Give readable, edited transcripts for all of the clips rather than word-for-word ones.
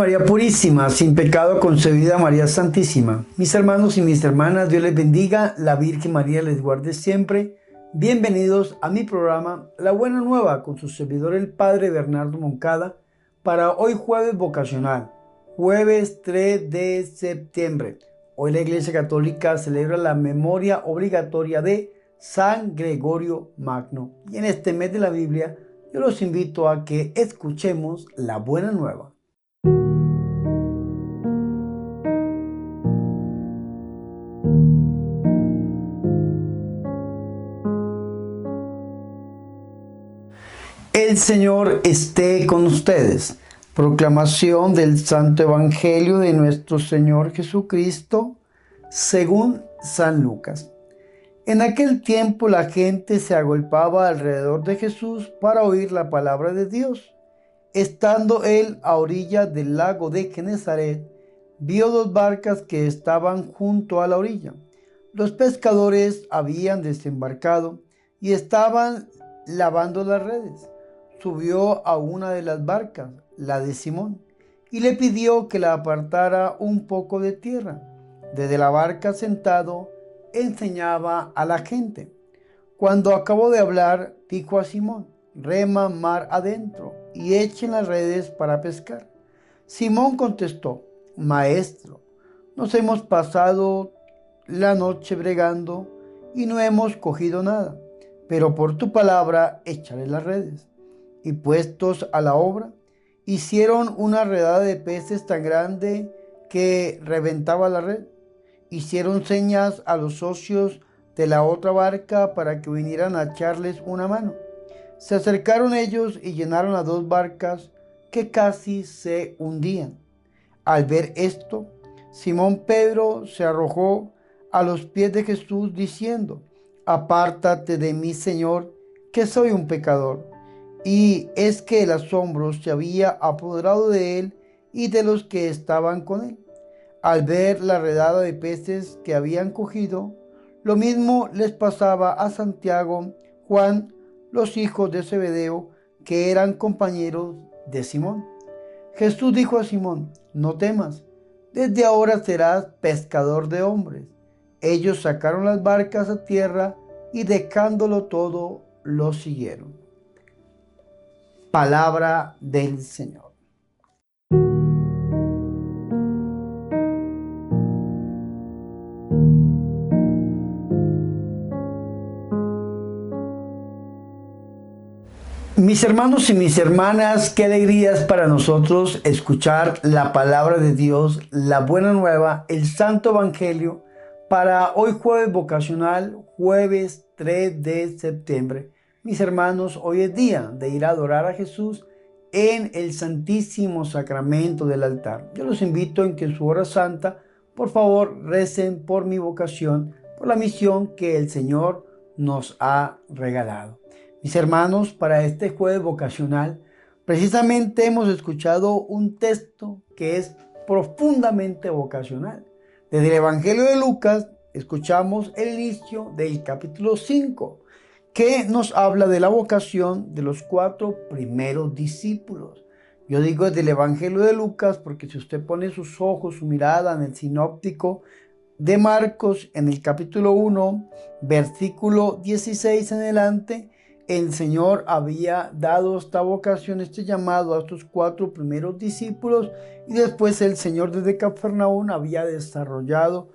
María Purísima, sin pecado concebida, María Santísima. Mis hermanos y mis hermanas, Dios les bendiga, la Virgen María les guarde siempre. Bienvenidos a mi programa La Buena Nueva con su servidor el Padre Bernardo Moncada para hoy jueves vocacional, jueves 3 de septiembre. Hoy la Iglesia Católica celebra la memoria obligatoria de San Gregorio Magno. Y en este mes de la Biblia, yo los invito a que escuchemos la Buena Nueva. El Señor esté con ustedes. Proclamación del Santo Evangelio de nuestro Señor Jesucristo según San Lucas. En aquel tiempo la gente se agolpaba alrededor de Jesús para oír la palabra de Dios. Estando él a orillas del lago de Genesaret, vio dos barcas que estaban junto a la orilla. Los pescadores habían desembarcado y estaban lavando las redes. Subió a una de las barcas, la de Simón, y le pidió que la apartara un poco de tierra. Desde la barca sentado, enseñaba a la gente. Cuando acabó de hablar, dijo a Simón: rema mar adentro y echen las redes para pescar. Simón contestó: Maestro, nos hemos pasado la noche bregando y no hemos cogido nada, pero por tu palabra echaré las redes. Y puestos a la obra, hicieron una redada de peces tan grande que reventaba la red. Hicieron señas a los socios de la otra barca para que vinieran a echarles una mano. Se acercaron ellos y llenaron las dos barcas que casi se hundían. Al ver esto, Simón Pedro se arrojó a los pies de Jesús diciendo: apártate de mí, Señor, que soy un pecador. Y es que el asombro se había apoderado de él y de los que estaban con él. Al ver la redada de peces que habían cogido, lo mismo les pasaba a Santiago, Juan, los hijos de Zebedeo, que eran compañeros de Simón. Jesús dijo a Simón: no temas, desde ahora serás pescador de hombres. Ellos sacaron las barcas a tierra y dejándolo todo, lo siguieron. Palabra del Señor. Mis hermanos y mis hermanas, qué alegría es para nosotros escuchar la palabra de Dios, la buena nueva, el Santo Evangelio, para hoy jueves vocacional, jueves 3 de septiembre. Mis hermanos, hoy es día de ir a adorar a Jesús en el Santísimo Sacramento del altar. Yo los invito en que en su hora santa, por favor, recen por mi vocación, por la misión que el Señor nos ha regalado. Mis hermanos, para este jueves vocacional, precisamente hemos escuchado un texto que es profundamente vocacional. Desde el Evangelio de Lucas, escuchamos el inicio del capítulo 5, que nos habla de la vocación de los 4 primeros discípulos. Yo digo desde el Evangelio de Lucas porque si usted pone sus ojos, su mirada en el sinóptico de Marcos, en el capítulo 1, versículo 16 en adelante, el Señor había dado esta vocación, este llamado a estos 4 primeros discípulos, y después el Señor desde Cafarnaúm había desarrollado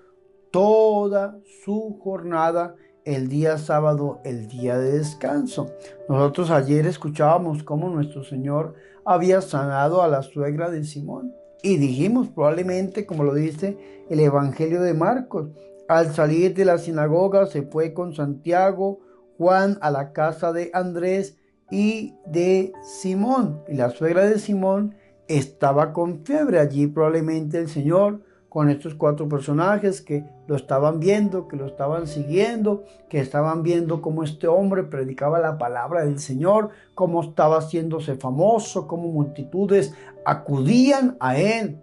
toda su jornada el día sábado, el día de descanso. Nosotros ayer escuchábamos cómo nuestro Señor había sanado a la suegra de Simón. Y dijimos probablemente, como lo dice el Evangelio de Marcos, al salir de la sinagoga se fue con Santiago, Juan a la casa de Andrés y de Simón. Y la suegra de Simón estaba con fiebre. Allí probablemente el Señor, con estos 4 personajes que lo estaban viendo, que lo estaban siguiendo, que estaban viendo cómo este hombre predicaba la palabra del Señor, cómo estaba haciéndose famoso, cómo multitudes acudían a él.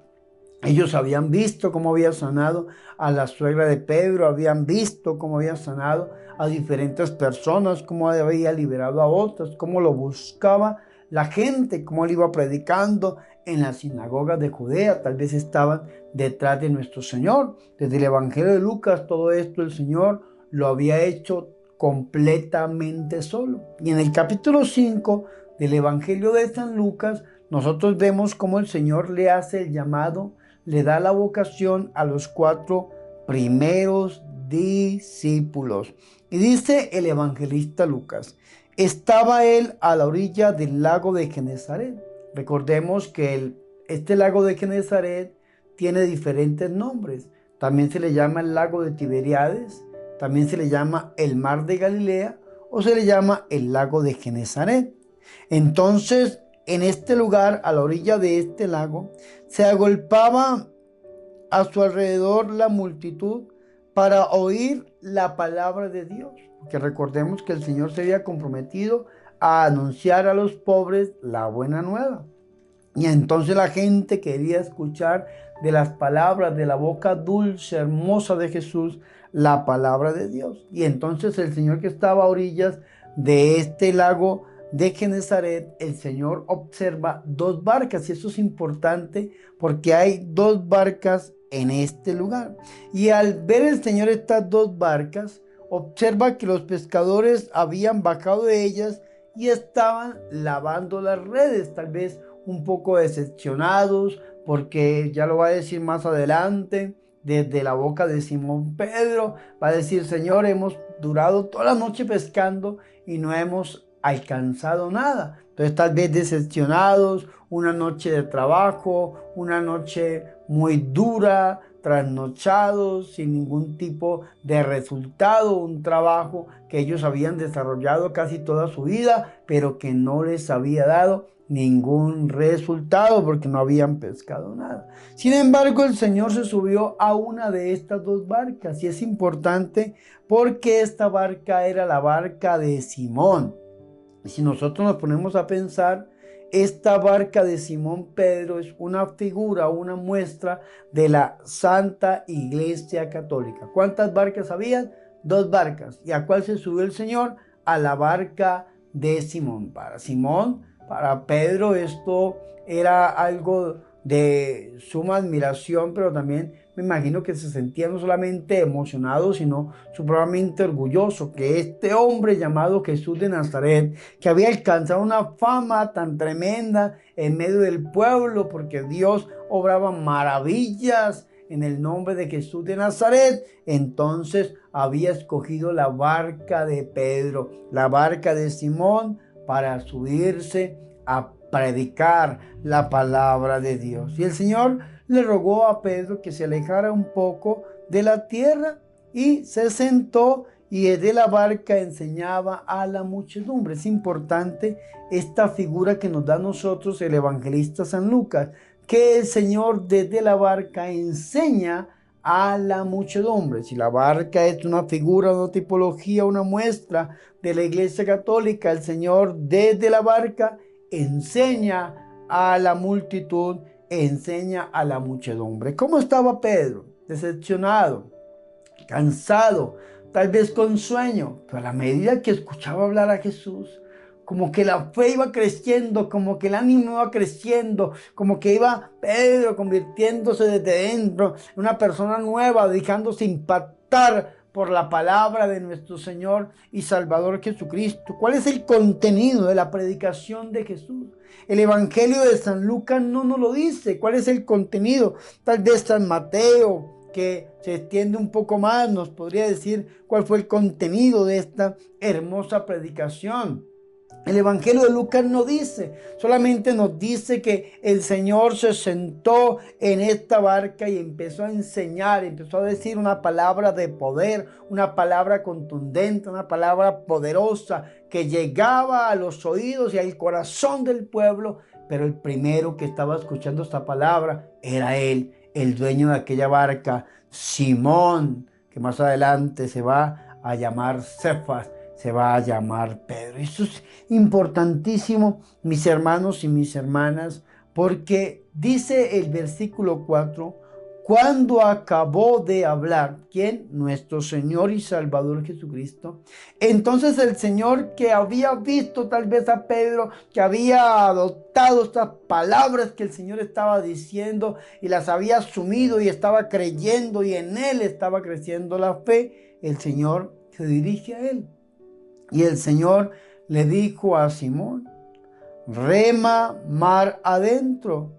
Ellos habían visto cómo había sanado a la suegra de Pedro, habían visto cómo había sanado a diferentes personas, cómo había liberado a otras, cómo lo buscaba la gente, cómo él iba predicando en las sinagogas de Judea. Tal vez estaban detrás de nuestro Señor. Desde el Evangelio de Lucas, todo esto el Señor lo había hecho completamente solo. Y en el capítulo 5 del Evangelio de San Lucas, nosotros vemos cómo el Señor le hace el llamado, le da la vocación a los 4 primeros discípulos. Y dice el evangelista Lucas: estaba él a la orilla del lago de Genesaret. Recordemos que este lago de Genesaret tiene diferentes nombres. También se le llama el lago de Tiberíades, también se le llama el mar de Galilea o se le llama el lago de Genesaret. Entonces, en este lugar, a la orilla de este lago, se agolpaba a su alrededor la multitud para oír la palabra de Dios. Porque recordemos que el Señor se había comprometido a anunciar a los pobres la buena nueva. Y entonces la gente quería escuchar de las palabras de la boca dulce, hermosa de Jesús, la palabra de Dios. Y entonces el Señor, que estaba a orillas de este lago de Genesaret, el Señor observa 2 barcas. Y eso es importante porque hay 2 barcas en este lugar. Y al ver el Señor estas 2 barcas, observa que los pescadores habían bajado de ellas y estaban lavando las redes, tal vez un poco decepcionados, porque ya lo va a decir más adelante, desde la boca de Simón Pedro, va a decir: Señor, hemos durado toda la noche pescando y no hemos alcanzado nada. Entonces, tal vez decepcionados, una noche de trabajo, una noche muy dura, trasnochados, sin ningún tipo de resultado, un trabajo que ellos habían desarrollado casi toda su vida, pero que no les había dado ningún resultado porque no habían pescado nada. Sin embargo, el Señor se subió a una de estas 2 barcas, y es importante porque esta barca era la barca de Simón. Y si nosotros nos ponemos a pensar, esta barca de Simón Pedro es una figura, una muestra de la Santa Iglesia Católica. ¿Cuántas barcas habían? 2 barcas. ¿Y a cuál se subió el Señor? A la barca de Simón. Para Pedro esto era algo de suma admiración, pero también me imagino que se sentía no solamente emocionado, sino supremamente orgulloso, que este hombre llamado Jesús de Nazaret, que había alcanzado una fama tan tremenda en medio del pueblo, porque Dios obraba maravillas en el nombre de Jesús de Nazaret, entonces había escogido la barca de Pedro, la barca de Simón, para subirse a predicar la palabra de Dios. Y el Señor le rogó a Pedro que se alejara un poco de la tierra y se sentó, y desde la barca enseñaba a la muchedumbre. Es importante esta figura que nos da a nosotros el evangelista San Lucas, que el Señor desde la barca enseña a la muchedumbre. Si la barca es una figura, una tipología, una muestra de la Iglesia Católica, el Señor desde la barca enseña a la multitud, enseña a la muchedumbre. ¿Cómo estaba Pedro? Decepcionado, cansado, tal vez con sueño, pero a la medida que escuchaba hablar a Jesús, como que la fe iba creciendo, como que el ánimo iba creciendo, como que iba Pedro convirtiéndose desde dentro en una persona nueva, dejándose impactar por la palabra de nuestro Señor y Salvador Jesucristo. ¿Cuál es el contenido de la predicación de Jesús? El Evangelio de San Lucas no nos lo dice. ¿Cuál es el contenido? Tal vez San Mateo, que se extiende un poco más, nos podría decir cuál fue el contenido de esta hermosa predicación. El Evangelio de Lucas no dice, solamente nos dice que el Señor se sentó en esta barca y empezó a enseñar, empezó a decir una palabra de poder, una palabra contundente, una palabra poderosa que llegaba a los oídos y al corazón del pueblo. Pero el primero que estaba escuchando esta palabra era él, el dueño de aquella barca, Simón, que más adelante se va a llamar Cefas, se va a llamar Pedro. Eso es importantísimo, mis hermanos y mis hermanas, porque dice el versículo 4, cuando acabó de hablar, ¿quién? Nuestro Señor y Salvador Jesucristo. Entonces el Señor, que había visto tal vez a Pedro, que había adoptado estas palabras que el Señor estaba diciendo y las había asumido y estaba creyendo y en él estaba creciendo la fe, el Señor se dirige a él. Y el Señor le dijo a Simón: rema mar adentro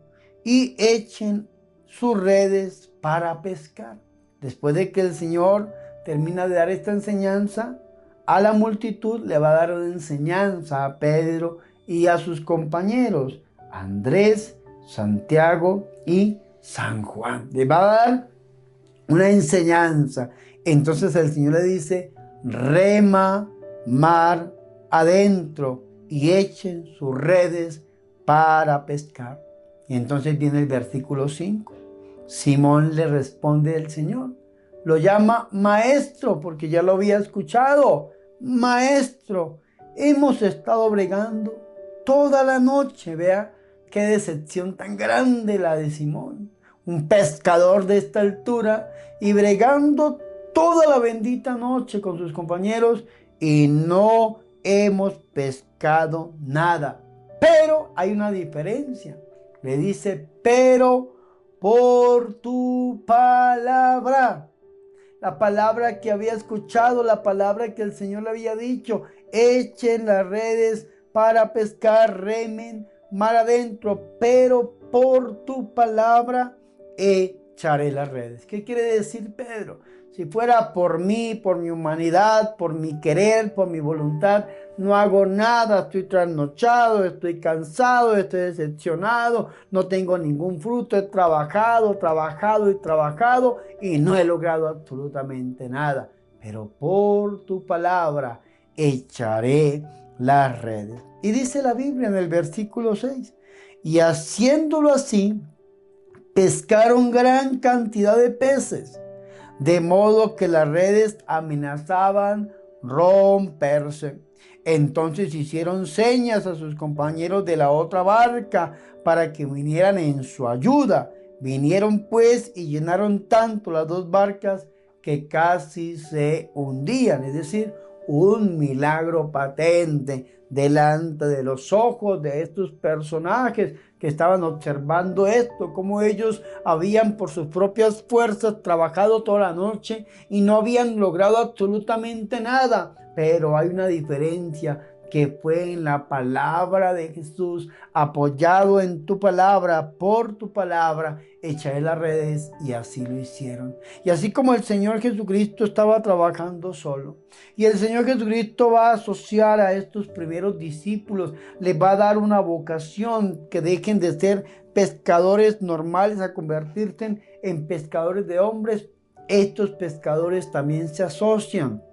y echen sus redes para pescar. Después de que el Señor termina de dar esta enseñanza a la multitud, le va a dar una enseñanza a Pedro y a sus compañeros, Andrés, Santiago y San Juan. Le va a dar una enseñanza. Entonces el Señor le dice: rema mar adentro y echen sus redes para pescar. Y entonces viene el versículo 5. Simón le responde el Señor. Lo llama maestro porque ya lo había escuchado. Maestro, hemos estado bregando toda la noche. Vea qué decepción tan grande la de Simón. Un pescador de esta altura y bregando toda la bendita noche con sus compañeros y no hemos pescado nada. Pero hay una diferencia. Le dice: pero por tu palabra. La palabra que había escuchado, la palabra que el Señor le había dicho: echen las redes para pescar, remen mar adentro, pero por tu palabra echaré las redes. ¿Qué quiere decir Pedro? Si fuera por mí, por mi humanidad, por mi querer, por mi voluntad, no hago nada, estoy trasnochado, estoy cansado, estoy decepcionado, no tengo ningún fruto, he trabajado y no he logrado absolutamente nada. Pero por tu palabra echaré las redes. Y dice la Biblia en el versículo 6, y haciéndolo así, pescaron gran cantidad de peces, de modo que las redes amenazaban romperse. Entonces hicieron señas a sus compañeros de la otra barca para que vinieran en su ayuda. Vinieron pues y llenaron tanto las dos barcas que casi se hundían. Es decir, un milagro patente delante de los ojos de estos personajes que estaban observando esto, como ellos habían por sus propias fuerzas trabajado toda la noche y no habían logrado absolutamente nada. Pero hay una diferencia, que fue en la palabra de Jesús, apoyado en tu palabra, por tu palabra, echaré las redes, y así lo hicieron. Y así como el Señor Jesucristo estaba trabajando solo, y el Señor Jesucristo va a asociar a estos primeros discípulos, les va a dar una vocación, que dejen de ser pescadores normales a convertirse en pescadores de hombres. Estos pescadores también se asocian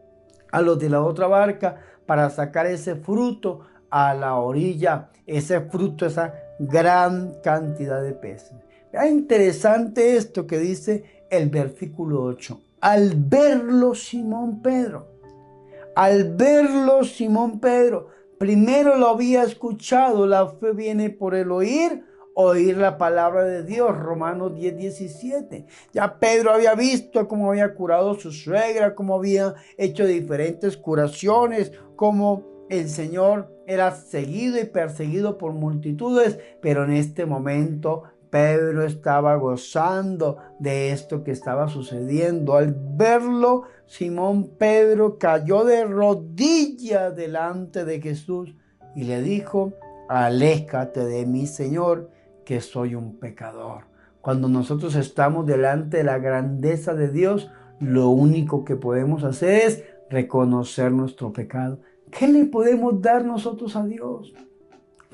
a los de la otra barca para sacar ese fruto a la orilla, ese fruto, esa gran cantidad de peces. Es interesante esto que dice el versículo 8. Al verlo Simón Pedro, primero lo había escuchado. La fe viene por el oír la palabra de Dios, Romanos 10:17. Ya Pedro había visto cómo había curado a su suegra, cómo había hecho diferentes curaciones, cómo el Señor era seguido y perseguido por multitudes, pero en este momento Pedro estaba gozando de esto que estaba sucediendo. Al verlo, Simón Pedro cayó de rodillas delante de Jesús y le dijo: aléjate de mí, Señor, que soy un pecador. Cuando nosotros estamos delante de la grandeza de Dios, lo único que podemos hacer es reconocer nuestro pecado. ¿Qué le podemos dar nosotros a Dios?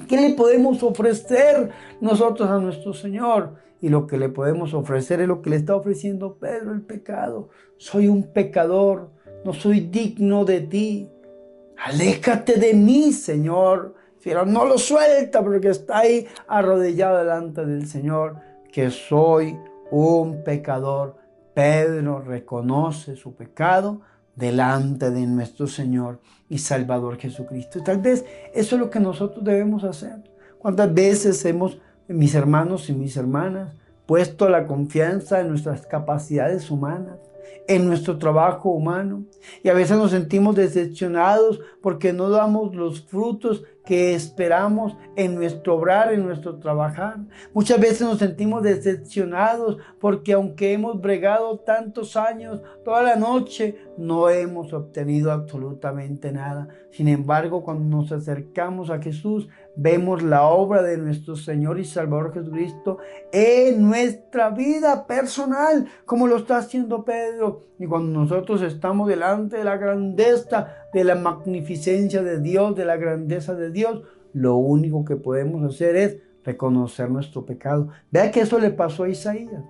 ¿Qué le podemos ofrecer nosotros a nuestro Señor? Y lo que le podemos ofrecer es lo que le está ofreciendo Pedro: el pecado. Soy un pecador, no soy digno de ti. Aléjate de mí, Señor. Pero no lo suelta porque está ahí arrodillado delante del Señor, que soy un pecador. Pedro reconoce su pecado delante de nuestro Señor y Salvador Jesucristo. Y tal vez eso es lo que nosotros debemos hacer. ¿Cuántas veces mis hermanos y mis hermanas, puesto la confianza en nuestras capacidades humanas, en nuestro trabajo humano. Y a veces nos sentimos decepcionados porque no damos los frutos que esperamos en nuestro obrar, en nuestro trabajar. Muchas veces nos sentimos decepcionados porque aunque hemos bregado tantos años, toda la noche, no hemos obtenido absolutamente nada. Sin embargo, cuando nos acercamos a Jesús, vemos la obra de nuestro Señor y Salvador Jesucristo en nuestra vida personal, como lo está haciendo Pedro. Y cuando nosotros estamos delante de la grandeza, de la magnificencia de Dios, de la grandeza de Dios, lo único que podemos hacer es reconocer nuestro pecado. Vea que eso le pasó a Isaías.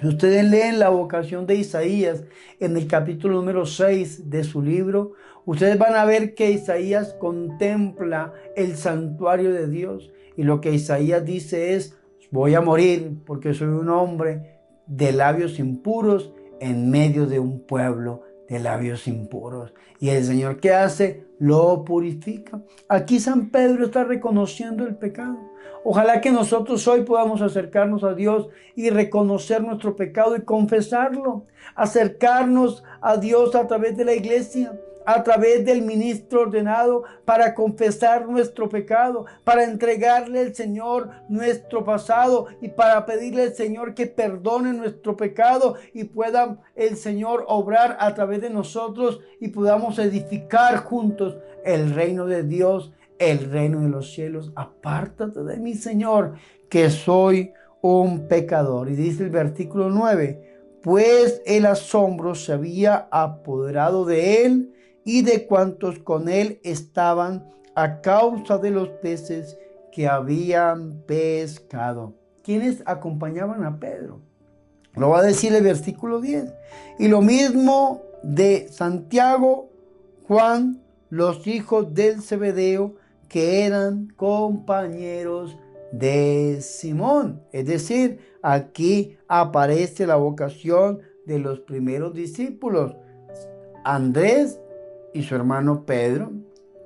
Si ustedes leen la vocación de Isaías en el capítulo número 6 de su libro, ustedes van a ver que Isaías contempla el santuario de Dios. Y lo que Isaías dice es: voy a morir porque soy un hombre de labios impuros en medio de un pueblo de labios impuros. Y el Señor, ¿qué hace? Lo purifica. Aquí San Pedro está reconociendo el pecado. Ojalá que nosotros hoy podamos acercarnos a Dios y reconocer nuestro pecado y confesarlo. Acercarnos a Dios a través de la iglesia, a través del ministro ordenado, para confesar nuestro pecado, para entregarle al Señor nuestro pasado y para pedirle al Señor que perdone nuestro pecado y pueda el Señor obrar a través de nosotros y podamos edificar juntos el reino de Dios, el reino de los cielos. Apártate de mí, Señor, que soy un pecador. Y dice el versículo 9, pues el asombro se había apoderado de él y de cuantos con él estaban, a causa de los peces que habían pescado. ¿Quiénes acompañaban a Pedro? Lo va a decir el versículo 10. Y lo mismo de Santiago, Juan, los hijos del Zebedeo, que eran compañeros de Simón. Es decir, aquí aparece la vocación de los primeros discípulos: Andrés y su hermano Pedro,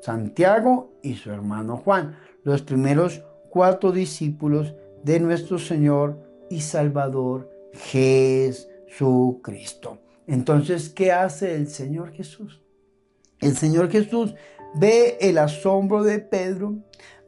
Santiago y su hermano Juan, los primeros 4 discípulos de nuestro Señor y Salvador Jesucristo. Entonces, ¿qué hace el Señor Jesús? El Señor Jesús ve el asombro de Pedro,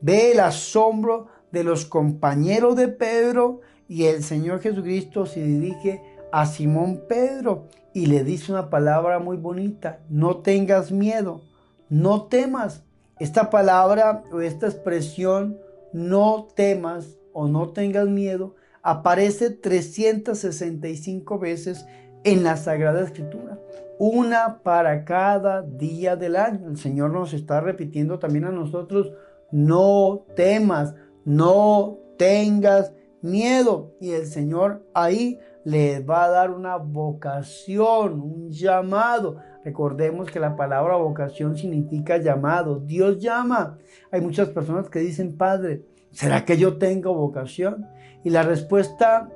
ve el asombro de los compañeros de Pedro, y el Señor Jesucristo se dirige a Simón Pedro y le dice una palabra muy bonita: no tengas miedo, no temas. Esta palabra o esta expresión, no temas o no tengas miedo, aparece 365 veces en la Sagrada Escritura, una para cada día del año. El Señor nos está repitiendo también a nosotros: no temas, no tengas miedo. Y el Señor ahí les va a dar una vocación, un llamado. Recordemos que la palabra vocación significa llamado. Dios llama. Hay muchas personas que dicen: Padre, ¿será que yo tengo vocación? Y la respuesta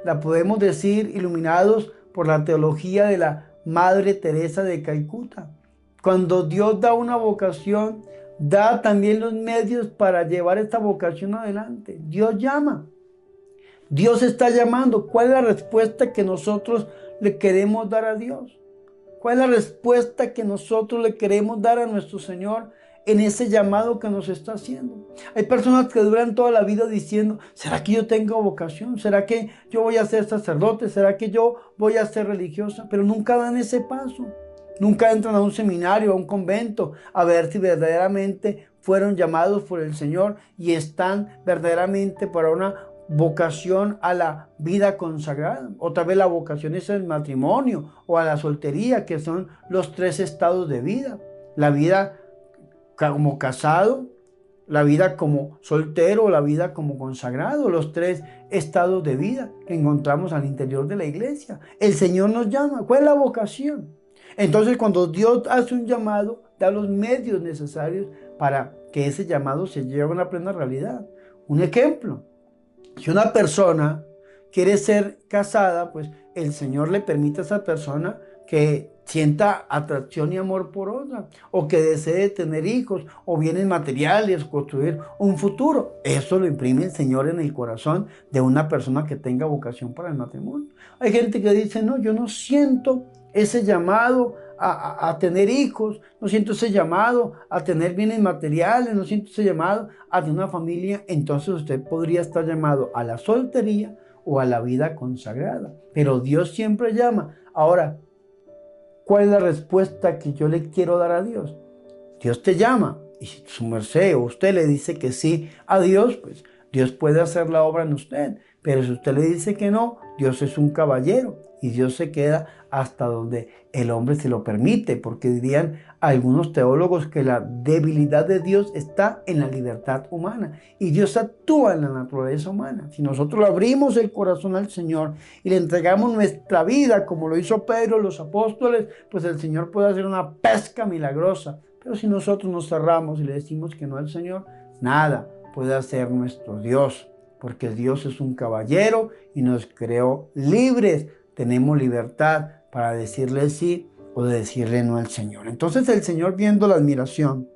la podemos decir iluminados por la teología de la Madre Teresa de Calcuta. Cuando Dios da una vocación, da también los medios para llevar esta vocación adelante. Dios llama. Dios está llamando. ¿Cuál es la respuesta que nosotros le queremos dar a Dios? ¿Cuál es la respuesta que nosotros le queremos dar a nuestro Señor en ese llamado que nos está haciendo? Hay personas que duran toda la vida diciendo: ¿será que yo tengo vocación? ¿Será que yo voy a ser sacerdote? ¿Será que yo voy a ser religiosa? Pero nunca dan ese paso. Nunca entran a un seminario, a un convento, a ver si verdaderamente fueron llamados por el Señor y están verdaderamente para una vocación a la vida consagrada. Otra vez la vocación es el matrimonio o a la soltería, que son los 3 estados de vida: la vida como casado, la vida como soltero, la vida como consagrado, los 3 estados de vida que encontramos al interior de la iglesia. El Señor nos llama. ¿Cuál es la vocación? Entonces, cuando Dios hace un llamado, da los medios necesarios para que ese llamado se lleve a una plena realidad. Un ejemplo: si una persona quiere ser casada, pues el Señor le permite a esa persona que sienta atracción y amor por otra, o que desee tener hijos, o bienes materiales, construir un futuro. Eso lo imprime el Señor en el corazón de una persona que tenga vocación para el matrimonio. Hay gente que dice, no, yo no siento ese llamado a tener hijos, no siento ese llamado a tener bienes materiales, no siento ese llamado a tener una familia. Entonces usted podría estar llamado a la soltería o a la vida consagrada. Pero Dios siempre llama. Ahora, ¿cuál es la respuesta que yo le quiero dar a Dios? Dios te llama y si su merced o usted le dice que sí a Dios, pues Dios puede hacer la obra en usted. Pero si usted le dice que no, Dios es un caballero y Dios se queda hasta donde el hombre se lo permite, porque dirían algunos teólogos que la debilidad de Dios está en la libertad humana y Dios actúa en la naturaleza humana. Si nosotros le abrimos el corazón al Señor y le entregamos nuestra vida, como lo hizo Pedro, los apóstoles, pues el Señor puede hacer una pesca milagrosa. Pero si nosotros nos cerramos y le decimos que no al Señor, nada puede hacer nuestro Dios, porque Dios es un caballero y nos creó libres. Tenemos libertad para decirle sí o de decirle no al Señor. Entonces el Señor, viendo la admiración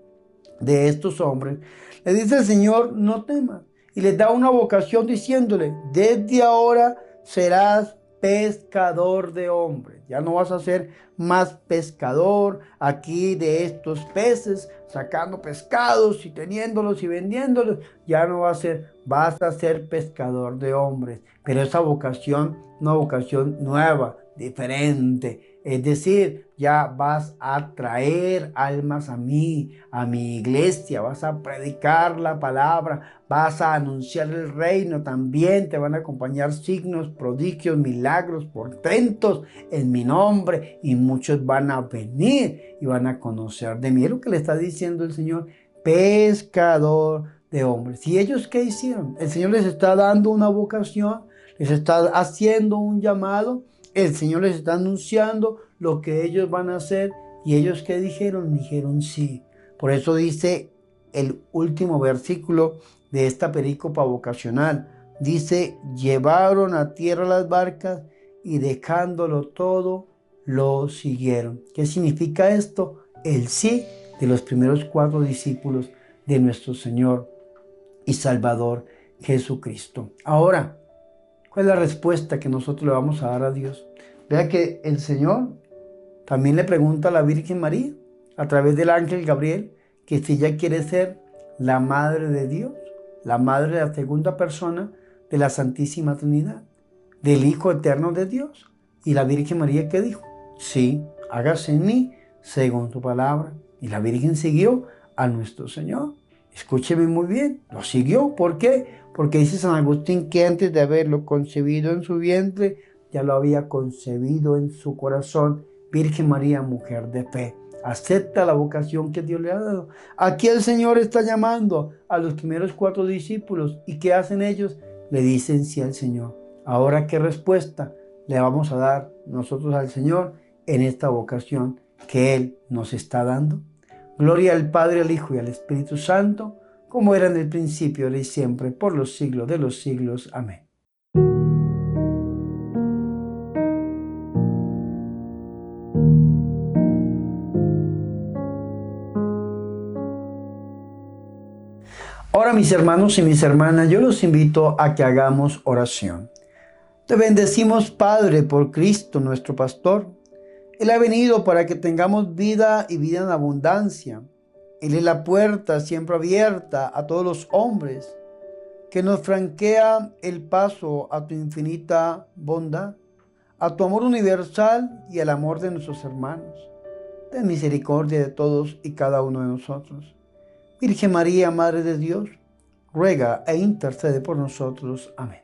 de estos hombres, le dice al Señor, no temas, y les da una vocación diciéndole, desde ahora serás pescador de hombres. Ya no vas a ser más pescador aquí de estos peces, sacando pescados y teniéndolos y vendiéndolos. Ya no vas a ser pescador de hombres. Pero esa vocación, una vocación nueva, diferente. Es decir, ya vas a traer almas a mí, a mi iglesia, vas a predicar la palabra, vas a anunciar el reino, también te van a acompañar signos, prodigios, milagros, portentos en mi nombre y muchos van a venir y van a conocer de mí. Es lo que le está diciendo el Señor, pescador de hombres. ¿Y ellos qué hicieron? El Señor les está dando una vocación, les está haciendo un llamado. El Señor les está anunciando lo que ellos van a hacer. ¿Y ellos qué dijeron? Dijeron sí. Por eso dice el último versículo de esta perícopa vocacional. Dice, llevaron a tierra las barcas y dejándolo todo, lo siguieron. ¿Qué significa esto? El sí de los primeros 4 discípulos de nuestro Señor y Salvador Jesucristo. Ahora, ¿cuál es la respuesta que nosotros le vamos a dar a Dios? Vea que el Señor también le pregunta a la Virgen María, a través del ángel Gabriel, que si ella quiere ser la Madre de Dios, la Madre de la segunda persona de la Santísima Trinidad, del Hijo Eterno de Dios. Y la Virgen María, ¿qué dijo? Sí, hágase en mí según tu palabra. Y la Virgen siguió a nuestro Señor. Escúcheme muy bien, lo siguió. ¿Por qué? Porque dice San Agustín que antes de haberlo concebido en su vientre, ya lo había concebido en su corazón. Virgen María, mujer de fe, acepta la vocación que Dios le ha dado. Aquí el Señor está llamando a los primeros 4 discípulos. ¿Y qué hacen ellos? Le dicen sí al Señor. Ahora, ¿qué respuesta le vamos a dar nosotros al Señor en esta vocación que Él nos está dando? Gloria al Padre, al Hijo y al Espíritu Santo, como era en el principio, ahora y siempre, por los siglos de los siglos. Amén. Ahora, mis hermanos y mis hermanas, yo los invito a que hagamos oración. Te bendecimos, Padre, por Cristo, nuestro pastor. Él ha venido para que tengamos vida y vida en abundancia. Él es la puerta siempre abierta a todos los hombres, que nos franquea el paso a tu infinita bondad, a tu amor universal y al amor de nuestros hermanos. Ten misericordia de todos y cada uno de nosotros. Virgen María, Madre de Dios, ruega e intercede por nosotros. Amén.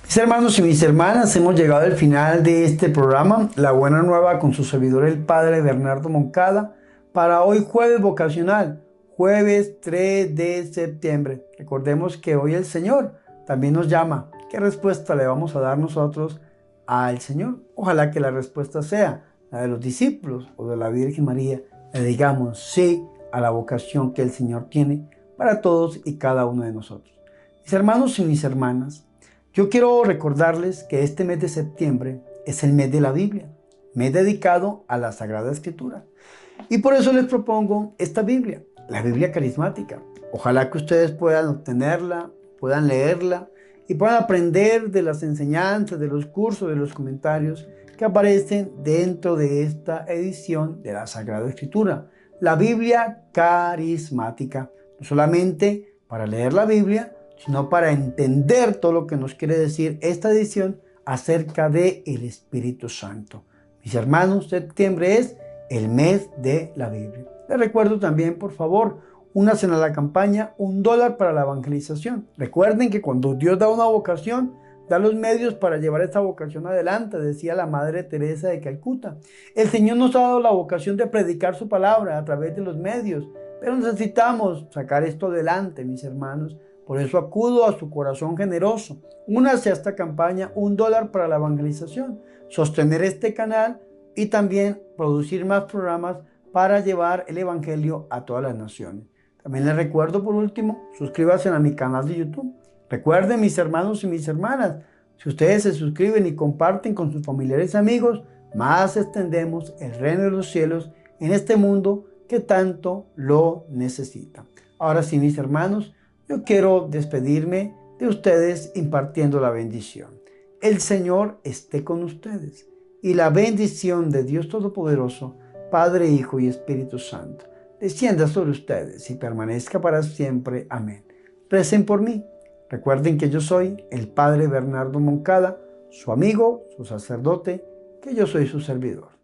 Mis hermanos y mis hermanas, hemos llegado al final de este programa, La Buena Nueva, con su servidor el Padre Bernardo Moncada, para hoy jueves vocacional, jueves 3 de septiembre. Recordemos que hoy el Señor también nos llama. ¿Qué respuesta le vamos a dar nosotros al Señor? Ojalá que la respuesta sea la de los discípulos o de la Virgen María. Le digamos sí a la vocación que el Señor tiene para todos y cada uno de nosotros. Mis hermanos y mis hermanas, yo quiero recordarles que este mes de septiembre es el mes de la Biblia, mes dedicado a la Sagrada Escritura. Y por eso les propongo esta Biblia, la Biblia carismática. Ojalá que ustedes puedan obtenerla, puedan leerla y puedan aprender de las enseñanzas, de los cursos, de los comentarios que aparecen dentro de esta edición de la Sagrada Escritura, la Biblia carismática. No solamente para leer la Biblia, sino para entender todo lo que nos quiere decir esta edición acerca del Espíritu Santo. Mis hermanos, septiembre es el mes de la Biblia. Les recuerdo también, por favor, únanse a la campaña $1 para la evangelización. Recuerden que cuando Dios da una vocación, da los medios para llevar esta vocación adelante, decía la Madre Teresa de Calcuta. El Señor nos ha dado la vocación de predicar su palabra a través de los medios, pero necesitamos sacar esto adelante, mis hermanos. Por eso acudo a su corazón generoso. Únase a esta campaña $1 para la evangelización, sostener este canal y también producir más programas para llevar el Evangelio a todas las naciones. También les recuerdo, por último, suscríbanse a mi canal de YouTube. Recuerden, mis hermanos y mis hermanas, si ustedes se suscriben y comparten con sus familiares y amigos, más extendemos el reino de los cielos en este mundo que tanto lo necesita. Ahora sí, mis hermanos, yo quiero despedirme de ustedes impartiendo la bendición. El Señor esté con ustedes y la bendición de Dios Todopoderoso, Padre, Hijo y Espíritu Santo, descienda sobre ustedes y permanezca para siempre. Amén. Recen por mí. Recuerden que yo soy el Padre Bernardo Moncada, su amigo, su sacerdote, que yo soy su servidor.